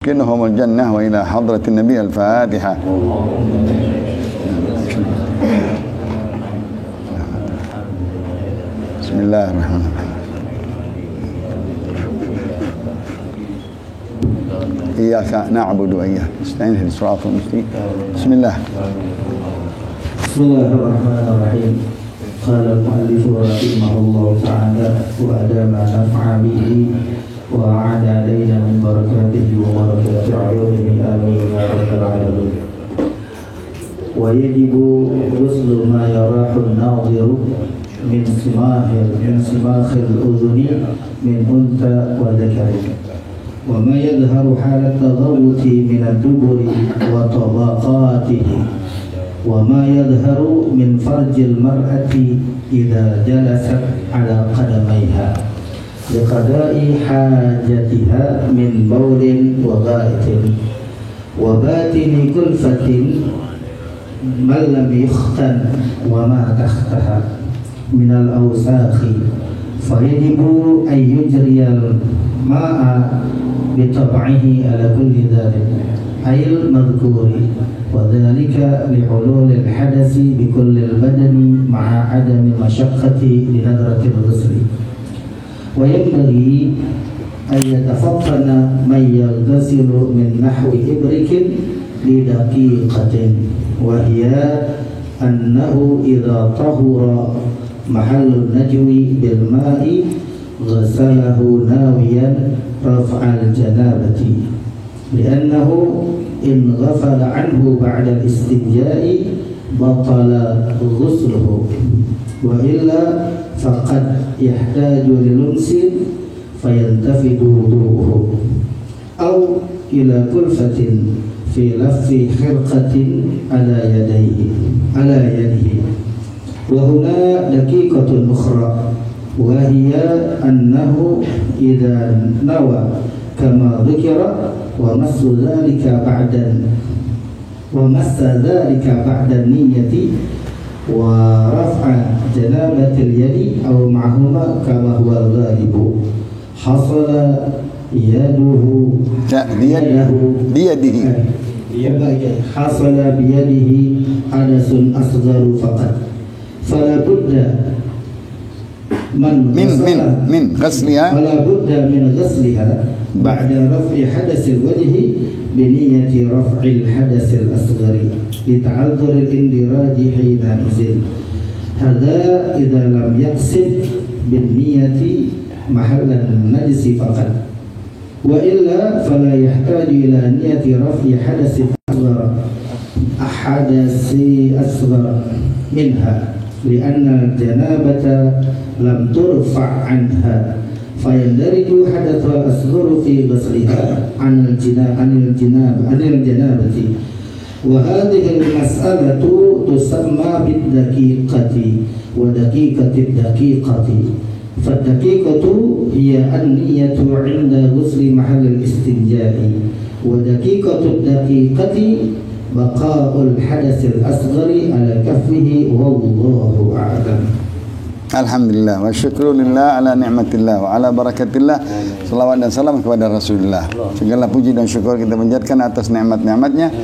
يسكنهم الجنة وإلى حضرة النبي الفاتحة. بسم الله الرحمن الرحيم. إياك نعبد وإياك نستعين اهدنا الصراط المستقيم. بسم الله. بسم الله الرحمن الرحيم. قال المؤلف رحمه الله تعالى وأدام نفع به وأعاد علينا من بركاته وبركات علومه آمين يا رب العالمين. ويجب غسل ما يراح الناظر من سماخ الأذن من أنثى وذكر، وما يظهر حال التغوط من الدبر وطبقاته، وما يظهر من فرج المرأة إذا جلست على قدميها لقضاء حاجتها من بول وغائط، وباطن كلفة من لم يختن وما تحتها من الأوساخ، فيجب أن يجري الماء بطبعه على كل ذلك أي المذكور، وذلك لحلول الحدث بكل البدن مع عدم مشقة لنذرة الغسل. وينبغي أن يتفطن من يغتسل من نحو إبرك لدقيقة، وهي أنه إذا طهر محل النجو بالماء غسله ناويا رفع الجنابة، لأنه إن غفل عنه بعد الاستنجاء بطل غسله، وإلا فقد يحتاج للمس فينتفد وضوءه، أو إلى كلفة في لف حرقة على يده. وهنا دقيقة أخرى، وهي أنه إذا نوى كما ذكر ومس ذلك بعد النية ورفع جنابة اليد أو معهما كما هو الغالب، حصل بيده حدث أصغر فقط، فلا بد من غسلها بعد رفع حدث الوجه بنية رفع الحدث الأصغر لتعذر الاندراج حينئذ. هذا إذا لم يقصد بالنية محل النجس فقط، وإلا فلا يحتاج إلى نية رفع حدث أصغر منها، لأن الجنابة لم ترفع عنها، فيندرج حدث الأصغر في غسلها عن الجنابة. وهذه المسألة تسمى بالدقيقة ودقيقة الدقيقة. فالدقيقة هي النية عند غسل محل الاستنجاء، ودقيقة الدقيقة بقاء الحدث الأصغر على كفه، والله أعلم. Alhamdulillah wa syukurillah ala ni'matillah wa ala barakatillah. Salawat dan salam kepada Rasulullah. Segala puji dan syukur kita panjatkan atas nikmat-nikmatnya,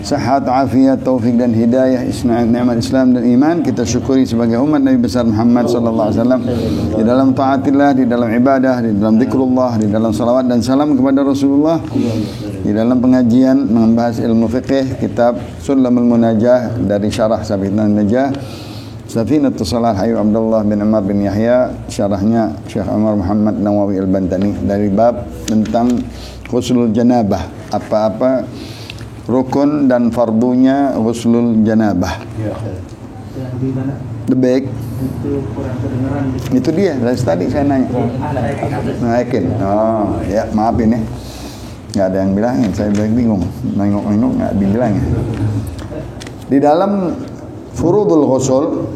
sehat, afiat, taufik dan hidayah, nikmat Islam dan iman. Kita syukuri sebagai umat Nabi besar Muhammad sallallahu alaihi wasallam di dalam taatillah, di dalam ibadah, di dalam zikrullah, di dalam salawat dan salam kepada Rasulullah, di dalam pengajian membahas ilmu fiqih kitab Sulamul Munajah dari syarah Sabiqun Najah Safinatus Salah Hayu Abdullah bin Umar bin Yahya, syarahnya Syekh Umar Muhammad Nawawi Al-Bantani, dari bab tentang ghuslul janabah, apa-apa rukun dan fardunya ghuslul janabah. The bag itu dia dari tadi saya nanya. Yakin? Oh ya, maafin ya, nggak ada yang bilangin, saya bingung, nengok-nengok nggak dibilangin. Di dalam furudul ghusl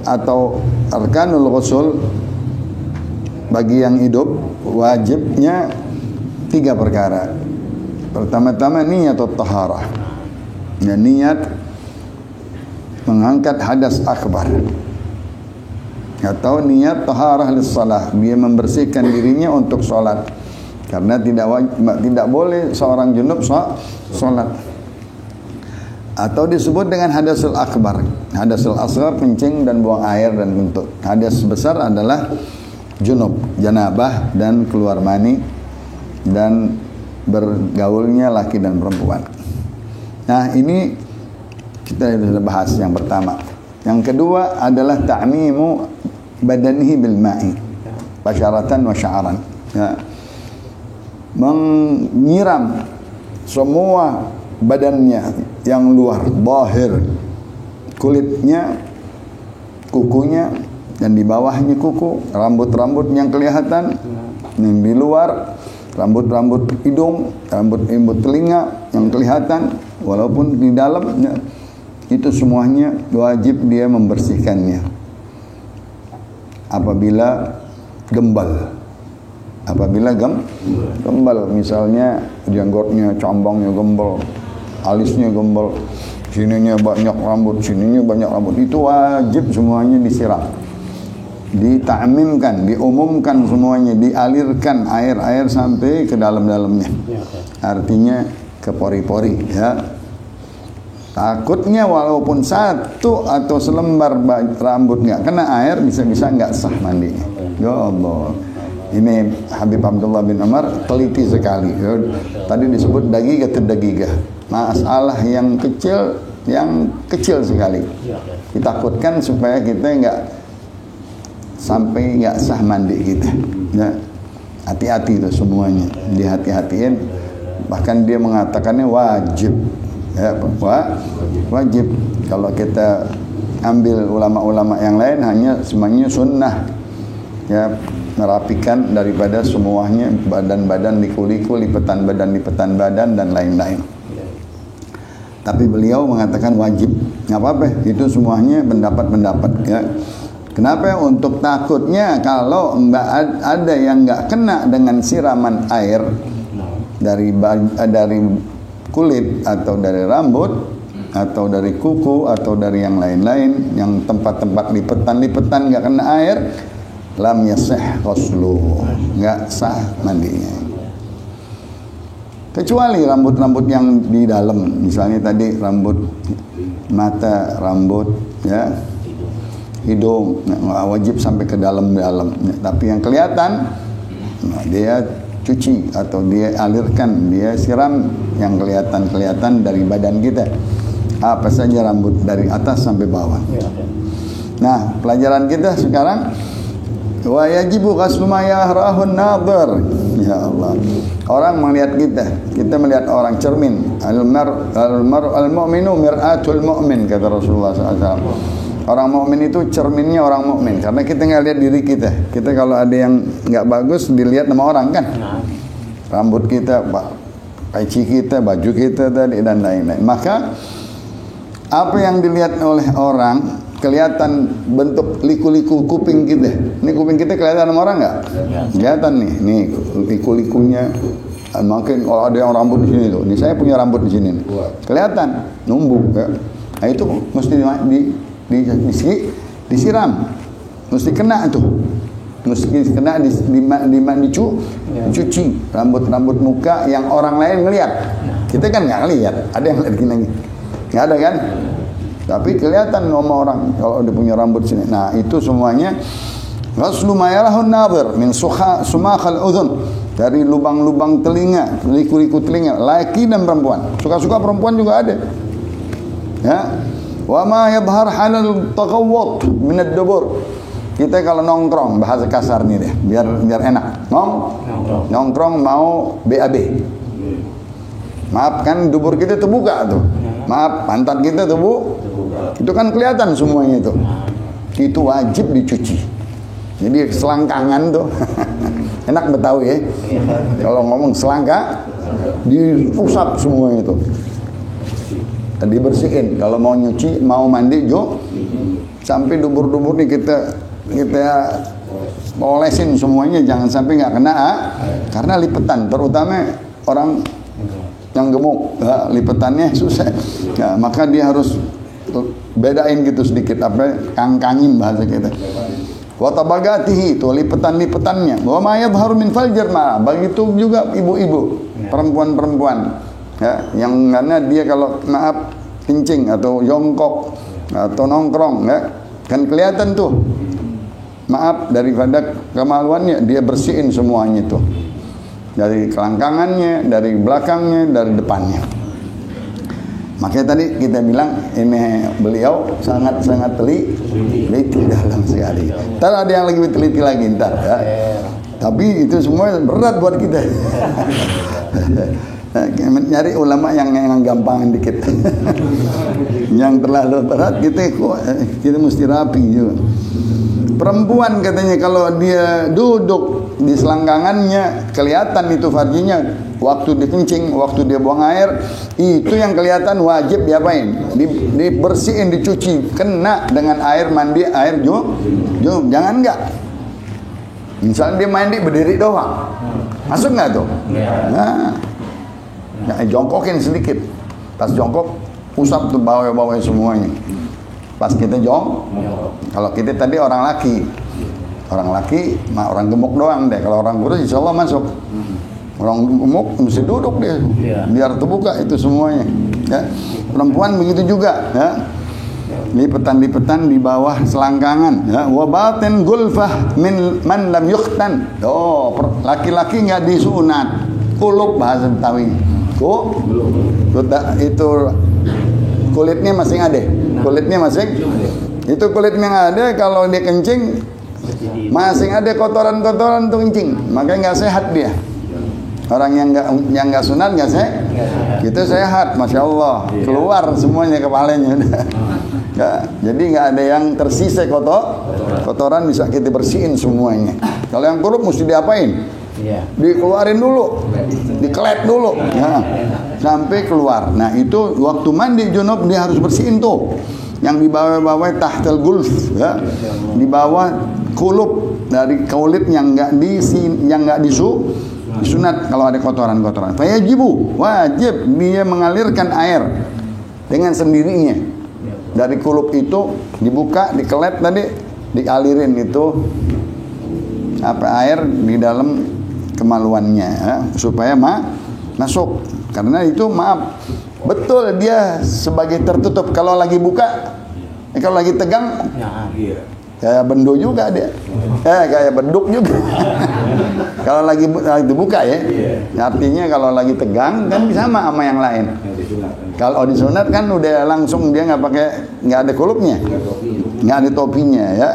atau arkanul ghusl bagi yang hidup, wajibnya 3 perkara. Pertama-tama niyatut taharah, ya, niat mengangkat hadas akbar, atau niat taharah lis salah, dia membersihkan dirinya untuk sholat. Karena tidak boleh seorang junub sholat. Atau disebut dengan hadasul akbar. Hadasul asghar kencing dan buang air dan kentut. Hadas besar adalah junub, janabah dan keluar mani dan bergaulnya laki dan perempuan. Nah, ini kita sudah bahas yang pertama. Yang kedua adalah ta'mimu badanihi bil ma'i basyaratan wa sya'ran. Ya. Menyiram semua badannya yang luar, zahir, kulitnya, kukunya, dan di bawahnya kuku, rambut-rambut yang kelihatan, yang di luar, rambut-rambut hidung, rambut telinga yang kelihatan, walaupun di dalamnya, itu semuanya wajib dia membersihkannya. Apabila gembal, gembal, misalnya jenggotnya, cambangnya gembal, alisnya gembal, sininya banyak rambut, sininya banyak rambut, itu wajib semuanya disiram, ditakmimkan, diumumkan semuanya, dialirkan air sampai ke dalam-dalamnya, artinya ke pori-pori, ya. Takutnya walaupun satu atau selembar rambut nggak kena air, bisa-bisa nggak sah mandinya. Ya Allah. Ini Habib Abdullah bin Umar teliti sekali. Tadi disebut dagigah, masalah yang kecil sekali. Ditakutkan supaya kita sampai nggak sah mandi kita. Ya. Hati-hati itu semuanya, dihati-hatiin. Bahkan dia mengatakannya wajib. Ya, wajib. Kalau kita ambil ulama-ulama yang lain hanya semuanya sunnah. Ya, merapikan daripada semuanya, badan-badan liku-liku, lipetan badan dan lain-lain. Tapi beliau mengatakan wajib. Nggak apa-apa, itu semuanya pendapat-pendapat, ya. Kenapa? Untuk takutnya kalau ada yang nggak kena dengan siraman air dari kulit atau dari rambut atau dari kuku atau dari yang lain-lain, yang tempat-tempat lipetan nggak kena air, lam yasih ghusluh, nggak sah mandinya. Kecuali rambut-rambut yang di dalam, misalnya tadi rambut mata, rambut, ya, hidung, wajib sampai ke dalam-dalam. Tapi yang kelihatan, dia cuci atau dia alirkan, dia siram yang kelihatan dari badan kita. Apa saja rambut dari atas sampai bawah. Nah, pelajaran kita sekarang, wa yajibu ghaslu ma yahrahu an-nadhir. Ya Allah. Orang melihat kita melihat orang, cermin. Al-mu'minu mir'atul mu'min, kata Rasulullah SAW. Orang mukmin itu cerminnya orang mukmin, karena kita nggak lihat diri kita. Kita kalau ada yang nggak bagus dilihat sama orang kan. Rambut kita, peci kita, baju kita tadi dan lain-lain. Maka apa yang dilihat oleh orang, kelihatan bentuk liku-liku kuping kita. Ini kuping kita kelihatan sama orang nggak? Kelihatan nih liku-likunya. Mungkin kalau ada yang rambut di sini tuh. Ini saya punya rambut di sini nih. Kelihatan, numbuk. Ya. Nah itu mesti disiram, mesti kena tuh, mesti kena dicuci rambut muka yang orang lain ngelihat. Kita kan nggak ngelihat, ada yang ngelihat gini, nggak ada kan? Tapi kelihatan sama orang kalau dia punya rambut sini. Nah itu semuanya ghaslu ma yarahun nadhir min sumakhal udhun, dari lubang-lubang telinga, liku-liku telinga, laki dan perempuan. Suka-suka perempuan juga ada, ya. Wa ma yadhhar halal taqawwud min ad-dubur. Kita kalau nongkrong, bahasa kasar nih deh, biar enak. Nongkrong mau BAB. Maaf kan dubur kita terbuka tuh. Maaf, pantat kita terbuka. Itu kan kelihatan semuanya itu. Itu wajib dicuci. Jadi selangkangan tuh. Enak Betawi ya. Kalau ngomong selangka diusap semuanya itu. Dibersihin. Kalau mau nyuci, mau mandi sampai dubur-dubur nih kita olesin semuanya, jangan sampai nggak kena karena lipetan, terutama orang yang gemuk, lipetannya susah. Ya, maka dia harus bedain gitu sedikit, kangkangin bahasa kita. Wa tabagatihi, itu lipetan-lipetannya. Wa ma yadhharu min faljar ma, begitu juga ibu-ibu, perempuan-perempuan. Ya, yang karena dia kalau maaf kencing atau jongkok atau nongkrong ya, kan kelihatan tuh. Maaf daripada kemaluannya, dia bersihin semuanya tuh. Dari kelangkangannya, dari belakangnya, dari depannya. Makanya tadi kita bilang ini beliau sangat-sangat teliti dalam sekali. Ntar ada yang lebih teliti lagi ntar ya. Tapi itu semua berat buat kita. Nyari ulama yang gampangan dikit. Yang terlalu berat kita mesti rapi juga. Perempuan katanya kalau dia duduk di selangkangannya kelihatan itu farjinya. Waktu dikencing, waktu dia buang air, itu yang kelihatan wajib diapain? Dibersihin, dicuci, kena dengan air mandi, air junub. Jangan enggak. Misalnya dia mandi berdiri doang, masuk nggak tuh? Nah, jongkokin sedikit. Pas jongkok, usap tuh bawah-bawah semuanya. Pas kita kalau kita tadi orang laki, orang gemuk doang deh. Kalau orang kurus, insya Allah masuk. Orang gemuk mesti duduk dia, biar terbuka itu semuanya. Ya. Perempuan begitu juga. Ya. Lipetan-lipetan di bawah selangkangan. Ya. Wa batin gulfah min man lam yukhtan. Oh, laki-laki nggak disunat. Kulub bahasa Betawi. Itu kulitnya masing ada. Itu kulitnya yang ada kalau dia kencing masing ada kotoran-kotoran tuh kencing. Makanya nggak sehat dia. Orang yang nggak sunat nggak sehat, itu sehat, masya Allah, keluar semuanya kepalanya. Ya, jadi nggak ada yang tersisa kotoran bisa kita bersihin semuanya. Kalau yang kurus mesti diapain? Dikeluarin dulu, dikelet dulu, ya, sampai keluar. Nah itu waktu mandi junub dia harus bersihin tuh. Yang di bawah-bawah tahtal gulf, ya, di bawah kulub dari kulit yang nggak disunat kalau ada kotoran-kotoran. Fayajibu, wajib dia mengalirkan air dengan sendirinya. Dari kulub itu dibuka, dikelet tadi, dialirin itu air di dalam kemaluannya ya, supaya masuk. Karena itu betul dia sebagai tertutup. Kalau lagi buka, kalau lagi tegang, kayak bendo juga dia, kayak beduk juga. Kalau lagi dibuka ya, artinya kalau lagi tegang kan sama yang lain. Kalau disunat kan udah langsung dia nggak ada kulupnya, nggak ada topinya ya.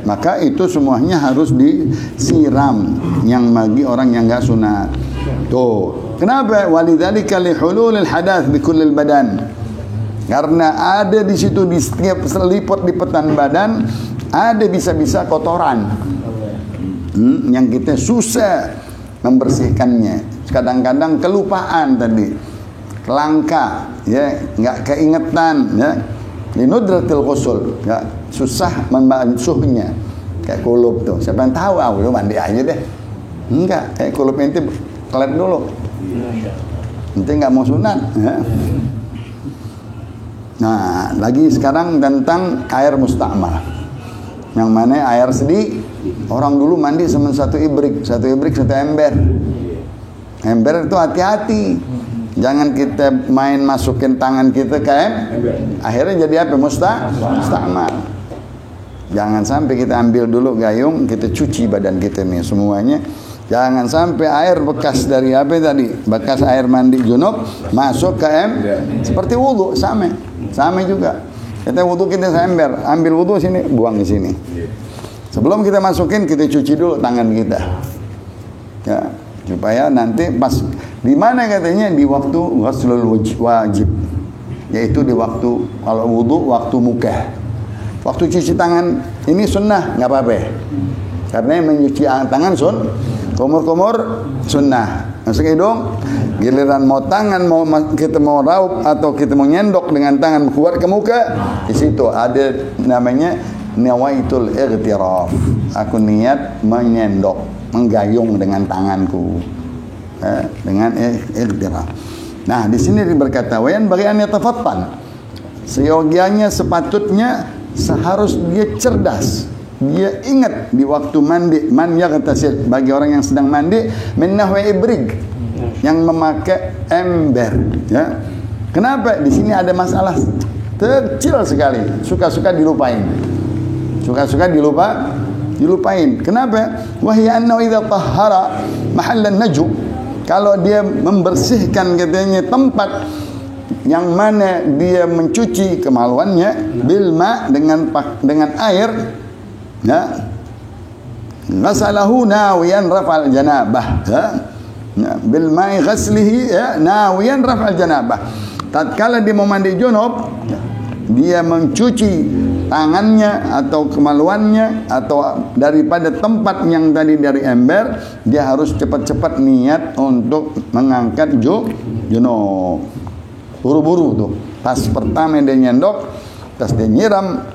Maka itu semuanya harus disiram yang bagi orang yang nggak sunat. Tuh, kenapa? Walidzalika lihululil hadath bi kullil badan. Karena ada di situ di setiap lipat-lipatan badan ada bisa-bisa kotoran yang kita susah membersihkannya. Kadang-kadang kelupaan tadi, kelangka, ya, nggak keingetan, ya. Linudratil ghusul, ya, susah membasuhnya. Kayak kulub tuh, siapa yang tahu? Lu mandi aja deh. Enggak, kayak kulub ente kelet dulu. Ente nggak mau sunat. Ya. Nah, lagi sekarang tentang air musta'mal. Yang mana air sedih, orang dulu mandi sama satu ibrik, satu ember. Ember itu hati-hati. Jangan kita main masukin tangan kita ke ember. Akhirnya jadi apa? Musta'mal. Jangan sampai kita ambil dulu gayung, kita cuci badan kita nih semuanya. Jangan sampai air bekas dari apa tadi? Bekas air mandi junub masuk ke ember. Seperti wudu, sama juga. Kita wudu kita seember, ambil wudu sini, buang di sini. Sebelum kita masukin, kita cuci dulu tangan kita. Ya, supaya nanti pas di mana katanya di waktu ghuslul wajib, yaitu di waktu kalau wudu waktu mukah. Waktu cuci tangan ini sunnah, nggak apa-apa. Karena mencuci tangan kumur-kumur sunnah. Masuk hidung, giliran mau tangan, kita mau raup atau kita mau nyendok dengan tangan keluar ke muka, di situ ada namanya nawaitul ightiraf. Aku niat menyendok, menggayung dengan tanganku, dengan ightiraf. Nah, di sini berkata wayan bagi an yatafattan. Seyogianya sepatutnya seharus dia cerdas, dia ingat di waktu mandi, man yaghtasil, bagi orang yang sedang mandi, min nahwi ibrig, yang memakai ember, ya. Kenapa? Di sini ada masalah kecil sekali, suka-suka dilupain. Suka-suka dilupain. Kenapa? Wahya annahu idza tahhara mahallan najum, kalau dia membersihkan katanya tempat yang mana dia mencuci kemaluannya, bilma, dengan air, ya, ghasalahu nawiyan raf'al janabah, ya, bilma'i ghaslihi, ya, nawiyan raf'al janabah. Tatkala dia mau mandi junub, dia mencuci tangannya atau kemaluannya atau daripada tempat yang tadi dari ember, dia harus cepat-cepat niat untuk mengangkat junub. Buru-buru tuh. Pas pertama dia nyendok, pas dia nyiram,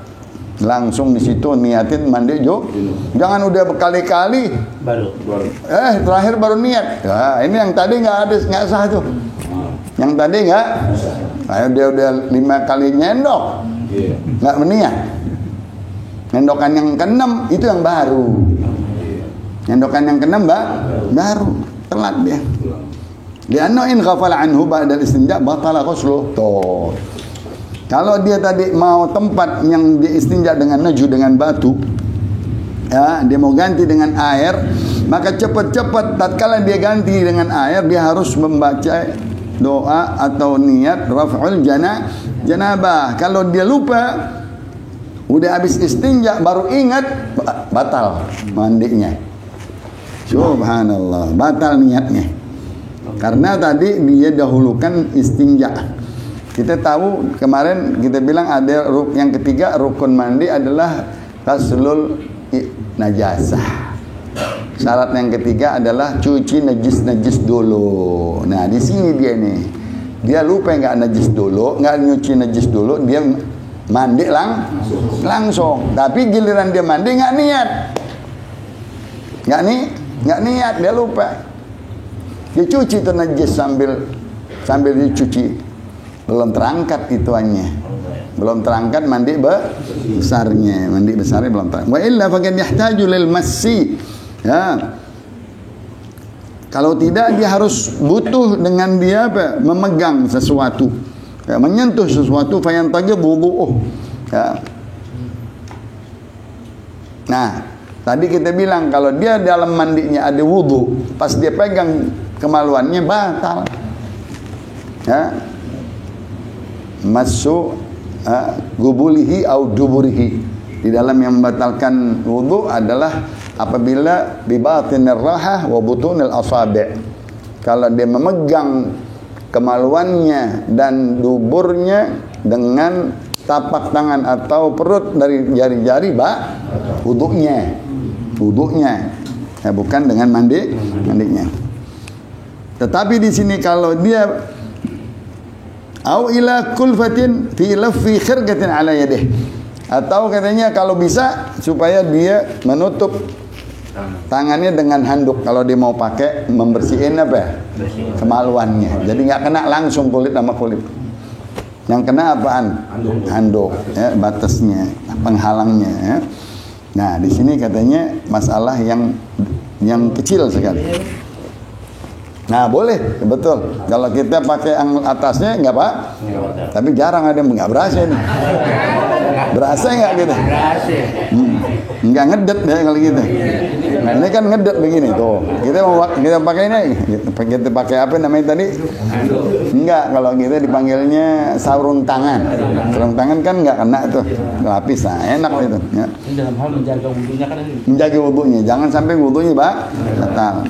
langsung di situ niatin mandi Jangan udah berkali-kali baru. Terakhir baru niat. Ya, ini yang tadi nggak sah tuh. Yang tadi nggak. Dia udah 5 kali nyendok, nggak meniat. Nyendokan yang ke-6 itu yang baru. Nyendokan yang ke-6 baru. Telat dia. Lianna in ghafala anhu ba'da istinja batala ghusluh. Kalau dia tadi mau tempat yang dia istinja dengan naju, dengan batu, ya, dia mau ganti dengan air, maka cepat-cepat tatkala dia ganti dengan air, dia harus membaca doa atau niat raf'ul janabah. Kalau dia lupa, udah habis istinja baru ingat, batal mandinya. Subhanallah, batal niatnya. Karena tadi dia dahulukan istinja. Kita tahu kemarin kita bilang ada yang ketiga rukun mandi adalah ghuslul najasah. Syarat yang ketiga adalah cuci najis dulu. Nah, di sini dia nih. Dia lupa nggak najis dulu, nggak nyuci najis dulu, dia mandi langsung. Tapi giliran dia mandi nggak niat. Nggak niat, dia lupa. Dia cuci itu najis sambil dicuci. Belum terangkat ituannya. Belum terangkat mandi besarnya. Mandi besarnya belum terangkat. Wa illa faqad yahtaju lil massi. Ya. Kalau tidak dia harus butuh dengan dia apa? Memegang sesuatu. Ya, menyentuh sesuatu fayantaqid wudu'uh. Ya. Nah, tadi kita bilang kalau dia dalam mandinya ada wudu, pas dia pegang kemaluannya batal. Ya. Masu gubulihi au duburihi. Di dalam yang membatalkan wudu adalah apabila bibatinir rahah wa butunil asabi'. Kalau dia memegang kemaluannya dan duburnya dengan tapak tangan atau perut dari jari-jari wudunya. Ya, bukan dengan mandinya. Tetapi di sini kalau dia au ila kulfatin fi laffi khirqatin ala yadihi, atau katanya kalau bisa supaya dia menutup tangannya dengan handuk kalau dia mau pakai membersihin apa? Kemaluannya. Jadi nggak kena langsung kulit sama kulit. Yang kena apaan? Handuk, ya, batasnya, penghalangnya. Ya. Nah, di sini katanya masalah yang kecil sekali. Nah, boleh, betul. Kalau kita pakai yang atasnya nggak apa, tapi jarang ada yang nggak berasa ini. Berasa nggak gitu? Nggak ngedet deh kalau gitu. Ini kan ngedet begini tuh. Kita pakai ini, kita pakai apa namanya tadi? Enggak, kalau kita dipanggilnya sarung tangan. Sarung tangan kan nggak kena tuh, lapis, nah enak itu. Ya. Ini dalam hal menjaga wudunya kan? Menjaga wudunya, jangan sampai wudunya batal.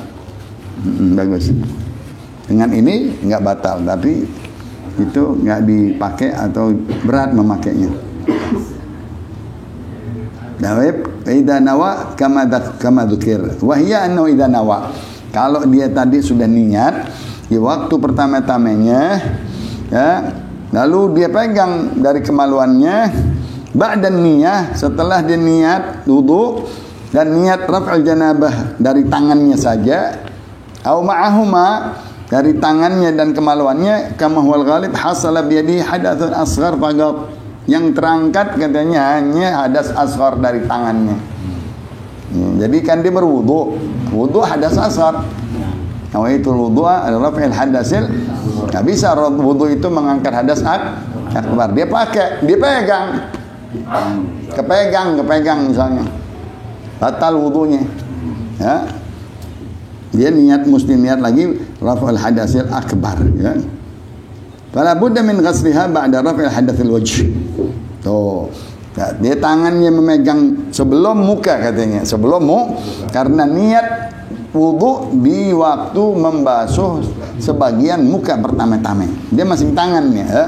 Bagus. Dengan ini nggak batal, tapi itu nggak dipakai atau berat memakainya. Dawib idza nawa kama dzukir. Wa hiya annahu idza nawa. Kalau dia tadi sudah niat di waktu pertama-tamanya, ya, lalu dia pegang dari kemaluannya, ba'dan niyah, setelah dia niat wudu dan niat raf'al janabah dari tangannya saja, au ma'ahuma, dari tangannya dan kemaluannya, kama huwal ghalib hasala biyadihi hadatsun asghar faqat. Yang terangkat katanya hanya hadas asghar dari tangannya. Jadi kan dia berwudu. Wudu hadas asghar. Nawaitul wudu'a adalah fa'il hadasil. Enggak bisa wudu itu mengangkat hadas akbar. Dia pegang. Kepegang misalnya. Batal wudunya. Ya. Dia mesti niat lagi raf'ul hadasil akbar, ya. Fala budda min ghasliha ba'da raf'il hadatsil wajh. Tuh. Nah, dia tangannya memegang sebelum muka katanya, karena niat wudu di waktu membasuh sebagian muka pertama-tama. Dia masing tangannya, ya.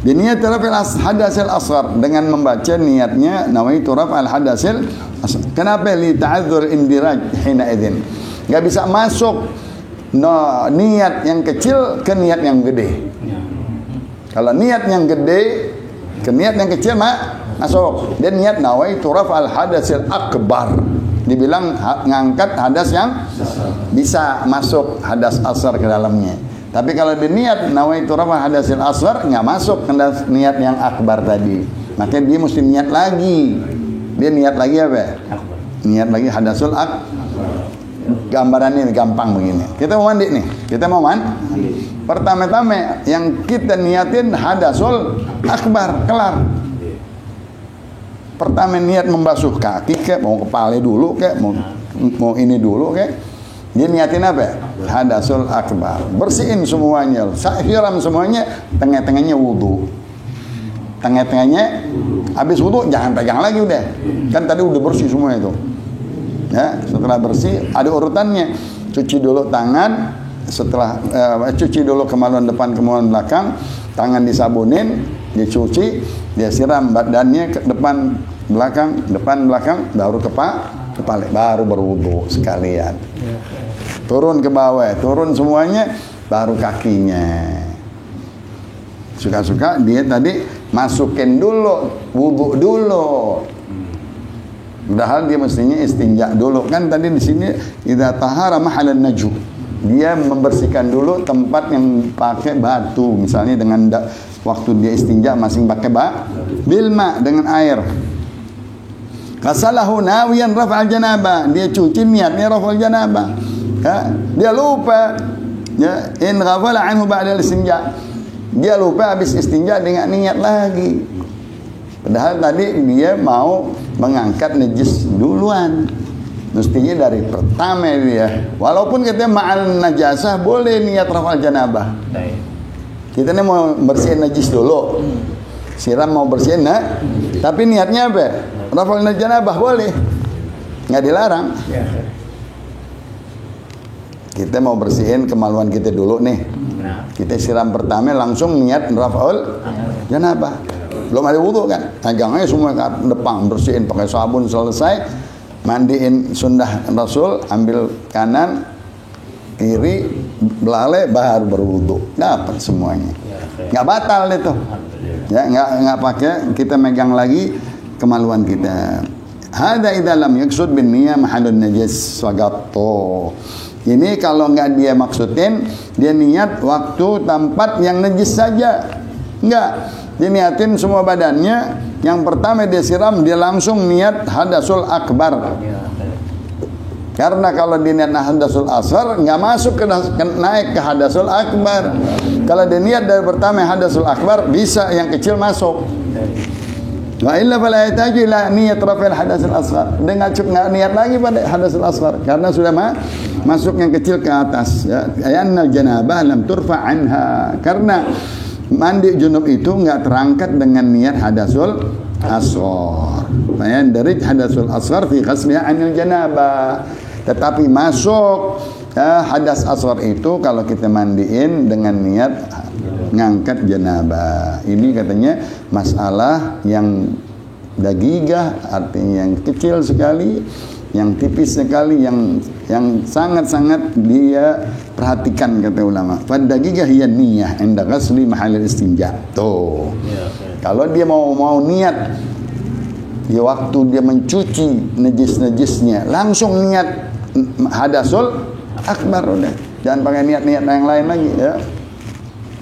Dia niat raf'il hadasil asghar dengan membaca niatnya nawaitu raf'al hadasil asghar. Kenapa? Li ta'adzur indiraj hina idzin. Enggak bisa masuk niat yang kecil ke niat yang gede. Kalau niat yang gede ke niat yang kecil masuk. Dia niat nawaitu raf'al hadasil akbar. Dibilang ngangkat hadas yang bisa masuk hadas asghar ke dalamnya. Tapi kalau dia niat nawaitu raf'al hadasil asghar enggak masuk ke niat yang akbar tadi. Makanya dia mesti niat lagi. Dia niat lagi apa? Niat lagi hadasul akbar. Gambarannya gampang begini. Kita mau mandi nih. Pertama-tama yang kita niatin hadasul akbar, kelar. Pertama niat membasuh kaki kek, mau kepala dulu kek, mau ini dulu kek. Dia niatin apa? Hadasul akbar. Bersihin semuanya, siram semuanya, tengah-tengahnya wudu. Tengah-tengahnya habis wudu jangan pegang lagi udah. Kan tadi udah bersih semua itu. Ya, setelah bersih ada urutannya. Cuci dulu tangan, setelah cuci dulu kemaluan depan, kemaluan belakang, tangan disabunin, dicuci, dia siram badannya ke depan belakang, baru kepala, baru berwudu sekalian. Turun ke bawah, turun semuanya, baru kakinya. Suka-suka dia tadi masukin dulu, wudu dulu. Padahal dia mestinya istinja dulu. Kan tadi di sini idza tahara mahalan naju. Dia membersihkan dulu tempat yang pakai batu. Misalnya dengan waktu dia istinja masing pakai bilma dengan air. Qasalahu nawiyan raf'al janabah. Dia cuci niatnya raf'al janabah. Ya, dia lupa. Ya, in ghafala anhu ba'da istinja. Dia lupa habis istinja dengan niat lagi. Padahal tadi dia mau mengangkat najis duluan. Mestinya dari pertama dia. Walaupun kita ma'al najasah boleh niat raf'al janabah. Kita ini mau bersihin najis dulu. Siram mau bersihin tapi niatnya apa? Raf'al janabah boleh. Enggak dilarang. Kita mau bersihin kemaluan kita dulu nih. Kita siram pertama langsung niat raf'al janabah. Belum ada wudu kan, pegangnya semua ke depan, bersihin pakai sabun, selesai mandiin sunnah Rasul, ambil kanan kiri belalai baru berwudu, dapat semuanya, nggak batal itu, ya nggak pakai kita megang lagi kemaluan kita. Hada idza lam yaqsud bin niyyah mahallun najis sagatto. Ini kalau nggak dia maksudin, dia niat waktu tempat yang najis saja, nggak. Dia niatin semua badannya. Yang pertama dia siram, dia langsung niat hadasul akbar. Karena kalau dia niat hadasul asghar nggak masuk naik ke hadasul akbar. Kalau dia niat dari pertama hadasul akbar, bisa yang kecil masuk. Wa illa fala yataju ila niat raf'il hadasul asghar. Dia nggak niat lagi pada hadasul asghar karena sudah masuk yang kecil ke atas. Ya, ayanna janabah lam turfa anha. Karena mandi junub itu enggak terangkat dengan niat hadasul asghar. Bayan dari hadasul asghar fi ghasliha anil janabah. Tetapi masuk hadas asghar itu kalau kita mandiin dengan niat ngangkat janabah. Ini katanya masalah yang dagigah, artinya yang kecil sekali, yang tipis sekali, yang sangat-sangat dia perhatikan kata ulama. Fadagigah hiya niyyah inda ghasli mahallil istinja. Tuh. Kalau dia mau niat di waktu dia mencuci najis-najisnya, langsung niat hadasul akbar udah. Jangan pakai niat-niat yang lain lagi ya.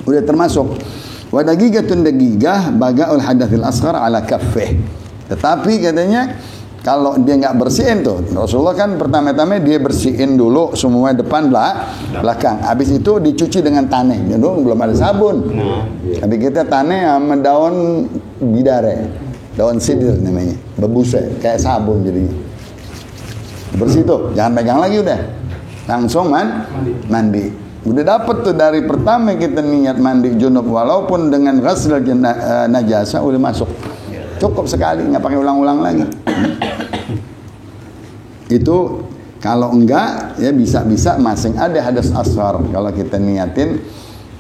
Udah termasuk. Wa dagigatun dagigah bagaul hadatsil asghar ala kaffih. Tetapi katanya Kalau dia nggak bersihin tuh, Rasulullah kan pertama-tama dia bersihin dulu semua depan belakang. Habis itu dicuci dengan tanah. Dulu belum ada sabun. Tapi kita tanah sama daun bidare, daun sidir namanya, bebusnya kayak sabun jadinya. Bersih tuh, jangan pegang lagi udah. Langsung mandi. Udah dapet tuh dari pertama kita niat mandi junub walaupun dengan ghusl najasa udah masuk. Cukup sekali, nggak pakai ulang-ulang lagi. Itu kalau enggak ya bisa-bisa masing ada hadas asghar. Kalau kita niatin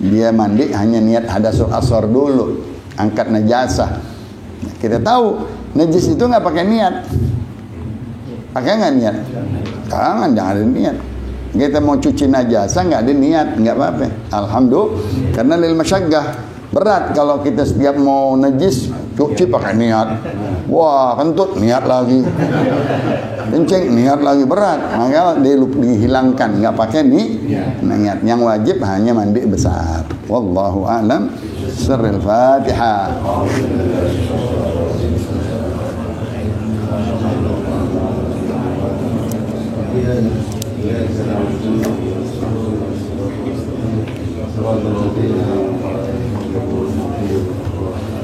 dia mandi hanya niat hadasul asghar dulu, angkat najasah. Kita tahu najis itu nggak pakai niat. Pakai nggak niat? Jangan ada niat. Kita mau cuci najasa nggak ada niat, nggak apa-apa. Alhamdulillah, karena lil masyaggah berat kalau kita setiap mau najis cuci pakai niat. Wah, kentut niat lagi. Kencing niat lagi, berat. Maka dihilangkan, nggak pakai niat. Yang wajib hanya mandi besar. Wallahu a'lam. Sirril Fatihah.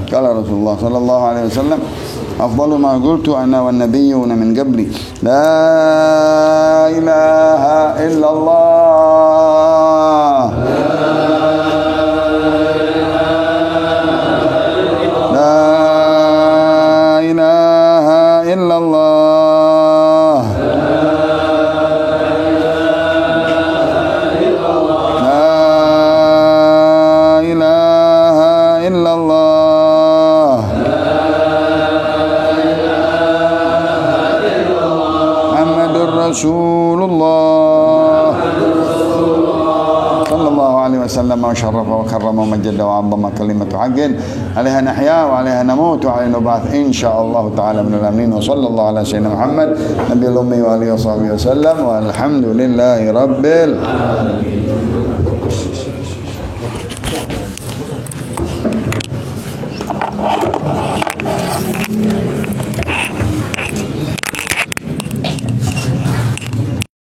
Kala Rasulullah sallallahu alaihi wasallam, afdalu ma qultu ana wan nabiyyuna min qabli, la ilaha illallah, la ilaha illallah, la ilaha illallah, Rasulullah sallallahu alaihi wasallam wa syarrafa wa karrama wa majjada wa 'azzama kalimatu haqqin 'alaiha nahya wa 'alaiha namut wa 'alaiha nub'ath insyaallah ta'ala minal aminin wa sallallahu ala sayyidina Muhammad nabiyil ummi wa alihi wa sahbihi wasallam walhamdulillahi rabbil alamin.